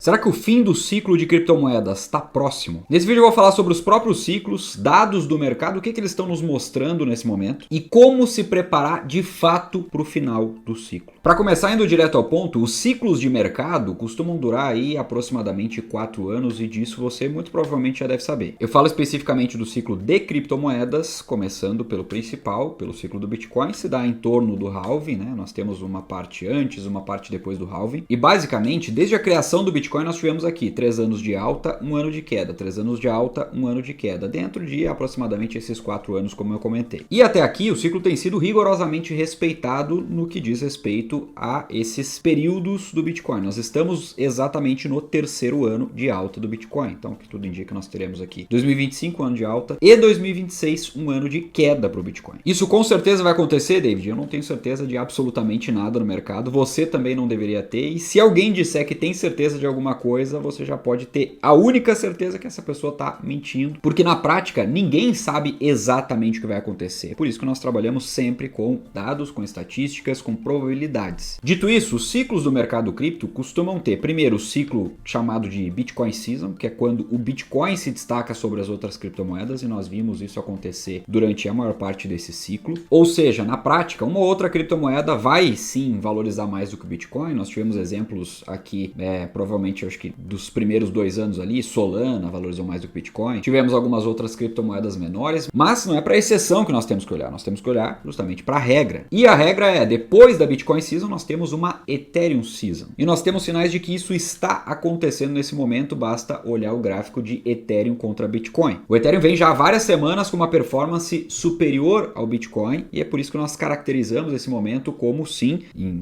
Será que o fim do ciclo de criptomoedas está próximo? Nesse vídeo eu vou falar sobre os próprios ciclos, dados do mercado, o que eles estão nos mostrando nesse momento e como se preparar de fato para o final do ciclo. Para começar, indo direto ao ponto, os ciclos de mercado costumam durar aí aproximadamente 4 anos e disso você muito provavelmente já deve saber. Eu falo especificamente do ciclo de criptomoedas, começando pelo principal, pelo ciclo do Bitcoin, se dá em torno do halving, né? Nós temos uma parte antes, uma parte depois do halving e basicamente desde a criação do Bitcoin nós tivemos aqui 3 anos de alta, 1 ano de queda, 3 anos de alta, 1 ano de queda, dentro de aproximadamente esses 4 anos como eu comentei. E até aqui o ciclo tem sido rigorosamente respeitado no que diz respeito a esses períodos do Bitcoin. Nós estamos exatamente no 3º ano de alta do Bitcoin, então que tudo indica que nós teremos aqui 2025 um ano de alta e 2026 um ano de queda para o Bitcoin. Isso com certeza vai acontecer, David? Eu não tenho certeza de absolutamente nada no mercado, você também não deveria ter, e se alguém disser que tem certeza de alguma coisa, você já pode ter a única certeza que essa pessoa está mentindo, porque na prática ninguém sabe exatamente o que vai acontecer. Por isso que nós trabalhamos sempre com dados, com estatísticas, com probabilidades. Dito isso, os ciclos do mercado cripto costumam ter primeiro o ciclo chamado de Bitcoin Season, que é quando o Bitcoin se destaca sobre as outras criptomoedas, e nós vimos isso acontecer durante a maior parte desse ciclo. Ou seja, na prática, uma ou outra criptomoeda vai sim valorizar mais do que o Bitcoin. Nós tivemos exemplos aqui, provavelmente eu acho que dos primeiros 2 anos ali, Solana valorizou mais do que Bitcoin. Tivemos algumas outras criptomoedas menores, mas não é para exceção que nós temos que olhar. Nós temos que olhar justamente para a regra. E a regra é, depois da Bitcoin Season, nós temos uma Ethereum Season. E nós temos sinais de que isso está acontecendo nesse momento, basta olhar o gráfico de Ethereum contra Bitcoin. O Ethereum vem já há várias semanas com uma performance superior ao Bitcoin, e é por isso que nós caracterizamos esse momento como sim,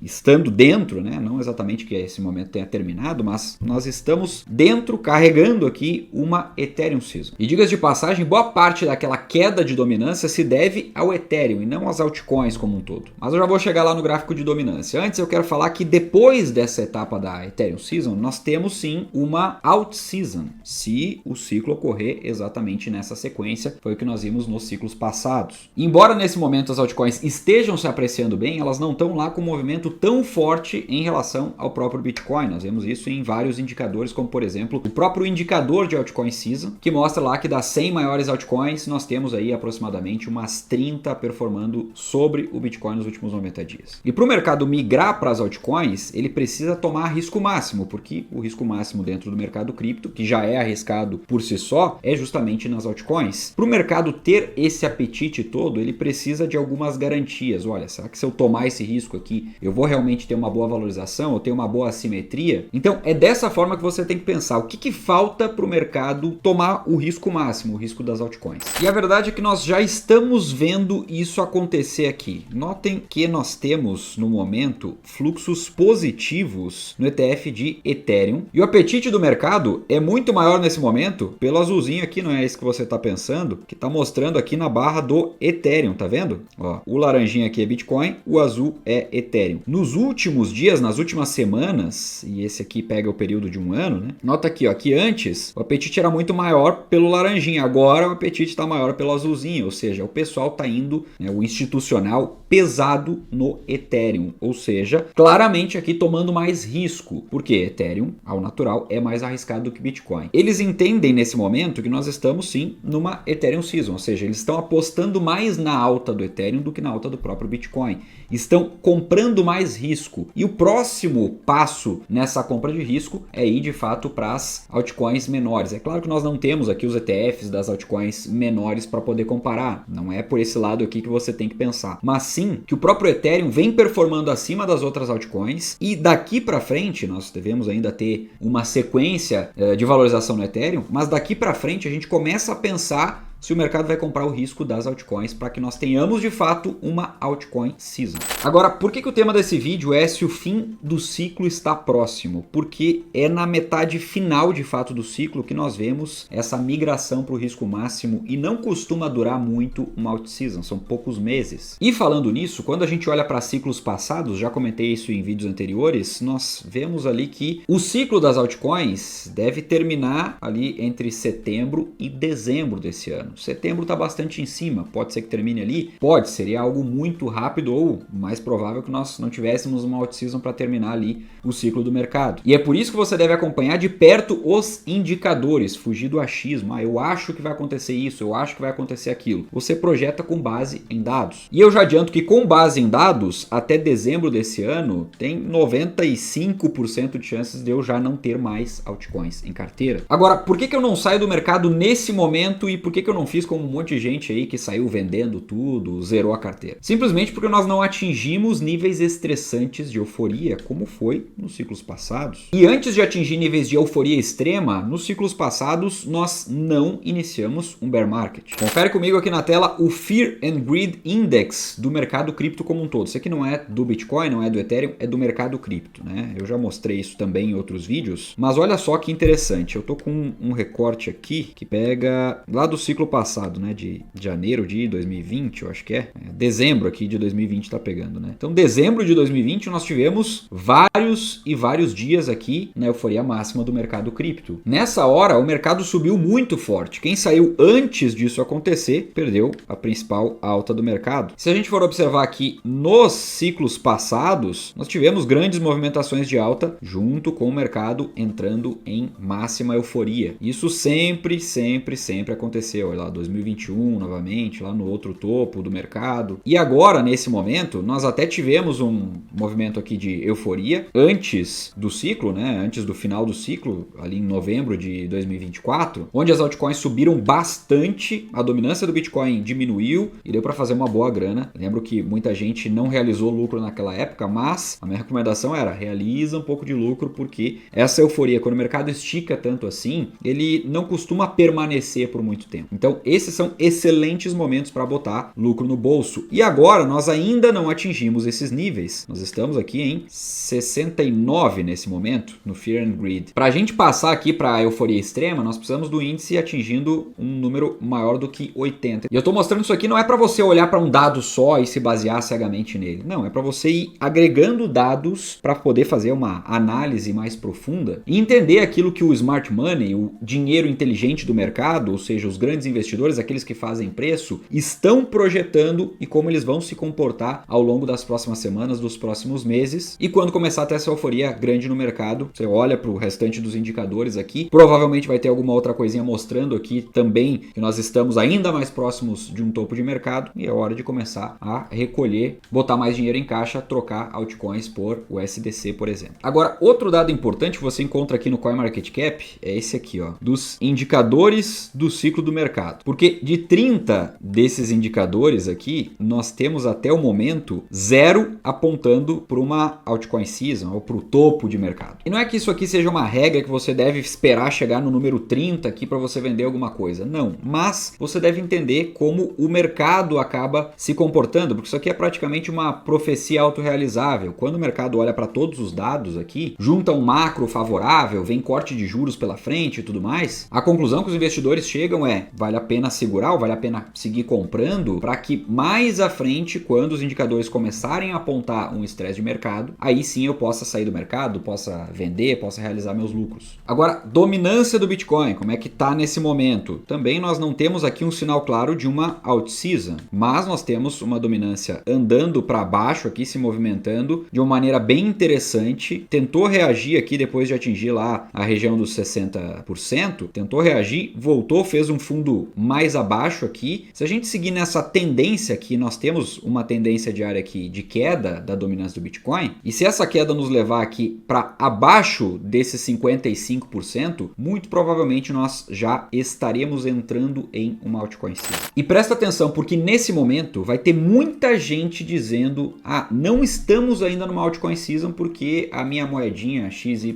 estando dentro, né? Não exatamente que esse momento tenha terminado, mas nós estamos dentro, carregando aqui uma Ethereum Season. E diga-se de passagem, boa parte daquela queda de dominância se deve ao Ethereum e não às altcoins como um todo. Mas eu já vou chegar lá no gráfico de dominância. Antes eu quero falar que depois dessa etapa da Ethereum Season, nós temos sim uma Alt Season, se o ciclo ocorrer exatamente nessa sequência, foi o que nós vimos nos ciclos passados. E embora nesse momento as altcoins estejam se apreciando bem, elas não estão lá com um movimento tão forte em relação ao próprio Bitcoin. Nós vemos isso em vários indicadores, como por exemplo o próprio indicador de altcoin season, que mostra lá que das 100 maiores altcoins nós temos aí aproximadamente umas 30 performando sobre o Bitcoin nos últimos 90 dias. E para o mercado migrar para as altcoins, ele precisa tomar risco máximo, porque o risco máximo dentro do mercado cripto, que já é arriscado por si só, é justamente nas altcoins. Para o mercado ter esse apetite todo, ele precisa de algumas garantias. Olha, será que se eu tomar esse risco aqui, eu vou realmente ter uma boa valorização, eu tenho uma boa assimetria? Então é dessa forma que você tem que pensar o que falta para o mercado tomar o risco máximo, o risco das altcoins. E a verdade é que nós já estamos vendo isso acontecer aqui. Notem que nós temos no momento fluxos positivos no ETF de Ethereum e o apetite do mercado é muito maior nesse momento pelo azulzinho aqui, não é isso que você está pensando, que está mostrando aqui na barra do Ethereum, tá vendo? Ó, o laranjinha aqui é Bitcoin, o azul é Ethereum. Nos últimos dias, nas últimas semanas, e esse aqui pega o período de um ano, né? Nota aqui, ó, que antes o apetite era muito maior pelo laranjinha, agora o apetite está maior pelo azulzinho, ou seja, o pessoal está indo, né, o institucional pesado no Ethereum, ou seja, claramente aqui tomando mais risco, porque Ethereum, ao natural, é mais arriscado do que Bitcoin. Eles entendem nesse momento que nós estamos sim numa Ethereum Season, ou seja, eles estão apostando mais na alta do Ethereum do que na alta do próprio Bitcoin. Estão comprando mais risco. E o próximo passo nessa compra de risco é ir de fato para as altcoins menores. É claro que nós não temos aqui os ETFs das altcoins menores para poder comparar. Não é por esse lado aqui que você tem que pensar. Mas sim que o próprio Ethereum vem performando acima das outras altcoins e daqui para frente nós devemos ainda ter uma sequência de valorização no Ethereum, mas daqui para frente a gente começa a pensar se o mercado vai comprar o risco das altcoins para que nós tenhamos de fato uma altcoin season. Agora, por que o tema desse vídeo é se o fim do ciclo está próximo? Porque é na metade final de fato do ciclo que nós vemos essa migração para o risco máximo e não costuma durar muito uma alt season, são poucos meses. E falando nisso, quando a gente olha para ciclos passados, já comentei isso em vídeos anteriores, nós vemos ali que o ciclo das altcoins deve terminar ali entre setembro e dezembro desse ano. ano. Setembro está bastante em cima, pode ser que termine ali, pode, seria algo muito rápido ou mais provável que nós não tivéssemos uma out-season para terminar ali o ciclo do mercado. E é por isso que você deve acompanhar de perto os indicadores, fugir do achismo. Eu acho que vai acontecer isso, eu acho que vai acontecer aquilo. Você projeta com base em dados. E eu já adianto que com base em dados, até dezembro desse ano, tem 95% de chances de eu já não ter mais altcoins em carteira. Agora, por que eu não saio do mercado nesse momento e por que eu não fiz como um monte de gente aí que saiu vendendo tudo, zerou a carteira? Simplesmente porque nós não atingimos níveis estressantes de euforia, como foi nos ciclos passados. E antes de atingir níveis de euforia extrema, nos ciclos passados nós não iniciamos um bear market. Confere comigo aqui na tela o Fear and Greed Index do mercado cripto como um todo. Isso aqui não é do Bitcoin, não é do Ethereum, é do mercado cripto, né? Eu já mostrei isso também em outros vídeos, mas olha só que interessante. Eu tô com um recorte aqui que pega lá do ciclo passado, né? De janeiro de 2020, eu acho que é. Dezembro aqui de 2020 tá pegando, né? Então, dezembro de 2020 nós tivemos vários dias aqui na euforia máxima do mercado cripto. Nessa hora, o mercado subiu muito forte. Quem saiu antes disso acontecer, perdeu a principal alta do mercado. Se a gente for observar aqui nos ciclos passados, nós tivemos grandes movimentações de alta junto com o mercado entrando em máxima euforia. Isso sempre aconteceu. Olha lá, 2021 novamente, lá no outro topo do mercado. E agora, nesse momento, nós até tivemos um movimento aqui de euforia antes do ciclo, né? Antes do final do ciclo, ali em novembro de 2024, onde as altcoins subiram bastante, a dominância do Bitcoin diminuiu e deu para fazer uma boa grana. Lembro que muita gente não realizou lucro naquela época, mas a minha recomendação era realiza um pouco de lucro, porque essa euforia, quando o mercado estica tanto assim, ele não costuma permanecer por muito tempo. Então, esses são excelentes momentos para botar lucro no bolso. E agora nós ainda não atingimos esses níveis. Nós estamos aqui em 69 nesse momento, no Fear and Greed. Para a gente passar aqui para a euforia extrema, nós precisamos do índice atingindo um número maior do que 80. E eu estou mostrando isso aqui não é para você olhar para um dado só e se basear cegamente nele. Não, é para você ir agregando dados para poder fazer uma análise mais profunda e entender aquilo que o smart money, o dinheiro inteligente do mercado, ou seja, os grandes investidores, aqueles que fazem preço, estão projetando e como eles vão se comportar ao longo das próximas semanas, dos próximos meses. E quando começar a ter essa euforia grande no mercado, você olha para o restante dos indicadores aqui, provavelmente vai ter alguma outra coisinha mostrando aqui também que nós estamos ainda mais próximos de um topo de mercado e é hora de começar a recolher, botar mais dinheiro em caixa, trocar altcoins por USDC, por exemplo. Agora, outro dado importante que você encontra aqui no CoinMarketCap é esse aqui, ó, dos indicadores do ciclo do mercado. Porque de 30 desses indicadores aqui, nós temos até o momento 0 apontando para uma altcoin season ou para o topo de mercado. E não é que isso aqui seja uma regra que você deve esperar chegar no número 30 aqui para você vender alguma coisa. Não, mas você deve entender como o mercado acaba se comportando, porque isso aqui é praticamente uma profecia autorrealizável. Quando o mercado olha para todos os dados aqui, junta um macro favorável, vem corte de juros pela frente e tudo mais, a conclusão que os investidores chegam é: vale a pena segurar ou vale a pena seguir comprando para que mais à frente, quando os indicadores começarem a apontar um estresse de mercado, aí sim eu possa sair do mercado, possa vender, possa realizar meus lucros. Agora, dominância do Bitcoin, como é que tá nesse momento? Também nós não temos aqui um sinal claro de uma out-season, mas nós temos uma dominância andando para baixo aqui, se movimentando de uma maneira bem interessante, tentou reagir aqui depois de atingir lá a região dos 60%, tentou reagir, voltou, fez um fundo mais abaixo aqui. Se a gente seguir nessa tendência aqui, nós temos uma tendência diária aqui de queda da dominância do Bitcoin, e se essa queda nos levar aqui para abaixo desses 55%, muito provavelmente nós já estaremos entrando em uma altcoin season. E presta atenção, porque nesse momento vai ter muita gente dizendo: não estamos ainda numa altcoin season porque a minha moedinha XYZ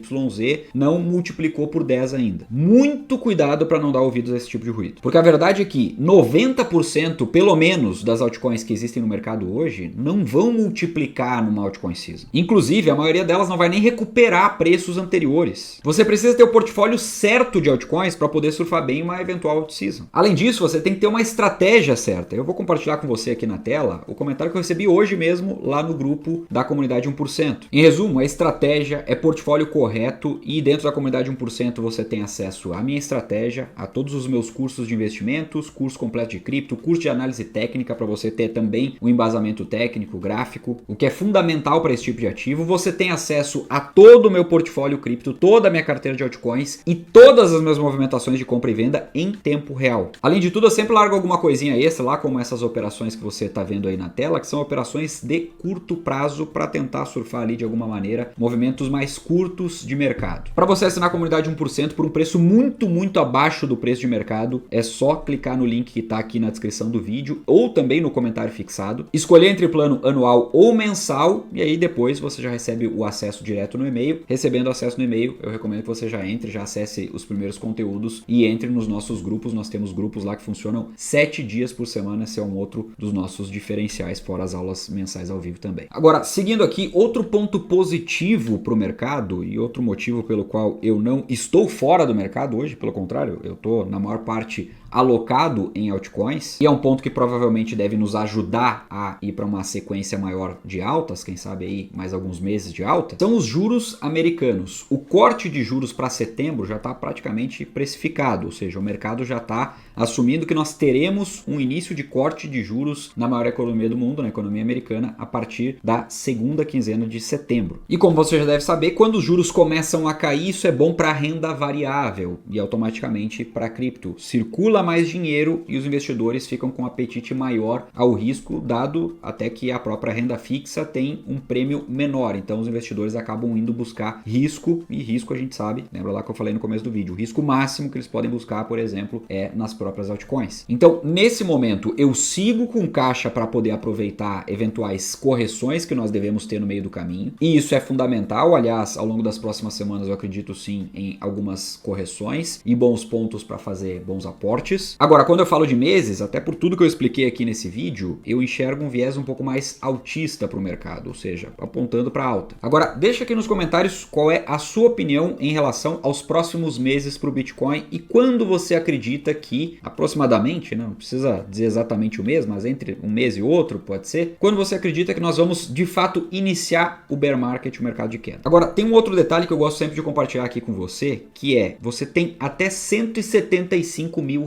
não multiplicou por 10 ainda. Muito cuidado para não dar ouvidos a esse tipo de ruído. Porque a verdade é que 90% pelo menos das altcoins que existem no mercado hoje não vão multiplicar numa altcoin season. Inclusive, a maioria delas não vai nem recuperar preços anteriores. Você precisa ter o portfólio certo de altcoins para poder surfar bem uma eventual alt-season. Além disso, você tem que ter uma estratégia certa. Eu vou compartilhar com você aqui na tela o comentário que eu recebi hoje mesmo lá no grupo da comunidade 1%. Em resumo, é estratégia, é portfólio correto e dentro da comunidade 1% você tem acesso à minha estratégia, a todos os meus cursos de investimentos, curso completo de cripto, curso de análise técnica para você ter também um embasamento técnico, gráfico, o que é fundamental para esse tipo de ativo. Você tem acesso a todo o meu portfólio cripto, toda a minha carteira de altcoins e todas as minhas movimentações de compra e venda em tempo real. Além de tudo, eu sempre largo alguma coisinha extra lá, como essas operações que você está vendo aí na tela, que são operações de curto prazo para tentar surfar ali de alguma maneira movimentos mais curtos de mercado. Para você assinar a comunidade 1% por um preço muito abaixo do preço de mercado, é só clicar no link que está aqui na descrição do vídeo ou também no comentário fixado, escolher entre plano anual ou mensal e aí depois você já recebe o acesso direto no e-mail. Recebendo acesso no e-mail, eu recomendo que você já entre, já acesse os primeiros conteúdos e entre nos nossos grupos. Nós temos grupos lá que funcionam 7 dias por semana, esse é um outro dos nossos diferenciais, fora as aulas mensais ao vivo também. Agora, seguindo aqui, outro ponto positivo para o mercado e outro motivo pelo qual eu não estou fora do mercado hoje, pelo contrário, eu estou na maior parte alocado em altcoins, e é um ponto que provavelmente deve nos ajudar a ir para uma sequência maior de altas, quem sabe aí mais alguns meses de alta, são os juros americanos. O corte de juros para setembro já está praticamente precificado, ou seja, o mercado já está assumindo que nós teremos um início de corte de juros na maior economia do mundo, na economia americana, a partir da segunda quinzena de setembro. E como você já deve saber, quando os juros começam a cair, isso é bom para a renda variável e automaticamente para a cripto. Circula mais dinheiro e os investidores ficam com um apetite maior ao risco, dado até que a própria renda fixa tem um prêmio menor. Então os investidores acabam indo buscar risco, e risco a gente sabe, lembra lá que eu falei no começo do vídeo, o risco máximo que eles podem buscar, por exemplo, é nas próprias altcoins. Então, nesse momento, eu sigo com caixa para poder aproveitar eventuais correções que nós devemos ter no meio do caminho, e isso é fundamental. Aliás, ao longo das próximas semanas eu acredito sim em algumas correções e bons pontos para fazer bons aportes. Agora, quando eu falo de meses, até por tudo que eu expliquei aqui nesse vídeo, eu enxergo um viés um pouco mais altista para o mercado, ou seja, apontando para alta. Agora, deixa aqui nos comentários qual é a sua opinião em relação aos próximos meses para o Bitcoin e quando você acredita que, aproximadamente, não precisa dizer exatamente o mês, mas entre um mês e outro, pode ser, quando você acredita que nós vamos, de fato, iniciar o bear market, o mercado de queda. Agora, tem um outro detalhe que eu gosto sempre de compartilhar aqui com você, que é, você tem até R$175 mil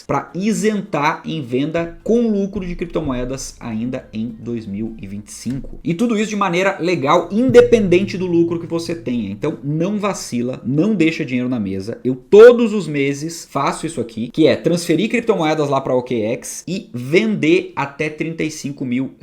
para isentar em venda com lucro de criptomoedas ainda em 2025. E tudo isso de maneira legal, independente do lucro que você tenha. Então não vacila, não deixa dinheiro na mesa. Eu todos os meses faço isso aqui, que é transferir criptomoedas lá para a OKEx e vender até R$35 mil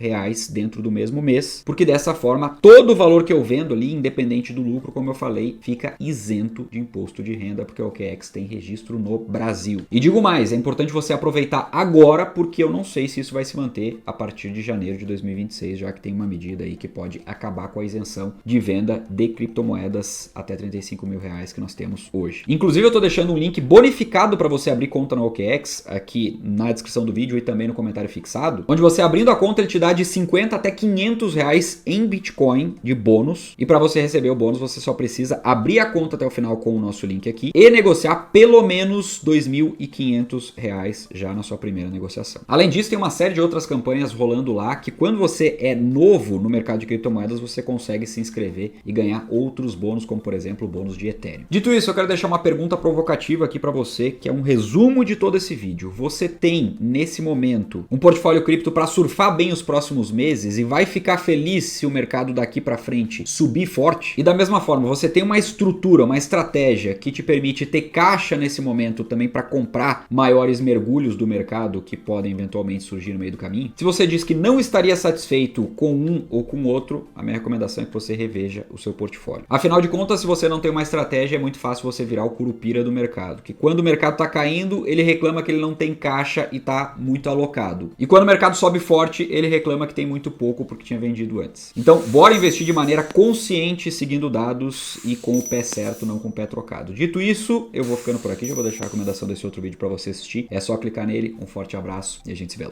dentro do mesmo mês, porque dessa forma todo o valor que eu vendo ali, independente do lucro, como eu falei, fica isento de imposto de renda, porque a OKEx tem registro no Brasil. E digo mais, é importante você aproveitar agora, porque eu não sei se isso vai se manter a partir de janeiro de 2026, já que tem uma medida aí que pode acabar com a isenção de venda de criptomoedas até R$35 mil que nós temos hoje. Inclusive eu estou deixando um link bonificado para você abrir conta na OKEx aqui na descrição do vídeo e também no comentário fixado, onde você abrindo a conta ele te dá de 50 até R$500 em Bitcoin de bônus, e para você receber o bônus você só precisa abrir a conta até o final com o nosso link aqui e negociar pelo menos R$2.500 já na sua primeira negociação. Além disso, tem uma série de outras campanhas rolando lá que quando você é novo no mercado de criptomoedas, você consegue se inscrever e ganhar outros bônus, como por exemplo o bônus de Ethereum. Dito isso, eu quero deixar uma pergunta provocativa aqui para você, que é um resumo de todo esse vídeo. Você tem, nesse momento, um portfólio cripto para surfar bem os próximos meses e vai ficar feliz se o mercado daqui para frente subir forte? E da mesma forma, você tem uma estrutura, uma estratégia que te permite ter caixa nesse momento também para comprar maiores mergulhos do mercado que podem eventualmente surgir no meio do caminho? Se você diz que não estaria satisfeito com um ou com outro, a minha recomendação é que você reveja o seu portfólio. Afinal de contas, se você não tem uma estratégia, é muito fácil você virar o curupira do mercado, que quando o mercado está caindo, ele reclama que ele não tem caixa e está muito alocado. E quando o mercado sobe forte, ele reclama que tem muito pouco porque tinha vendido antes. Então, bora investir de maneira consciente, seguindo dados e com o pé certo, não com o pé trocado. Dito isso, eu vou ficando por aqui, já vou deixar a recomendação desse outro vídeo para você assistir. É só clicar nele, um forte abraço e a gente se vê lá.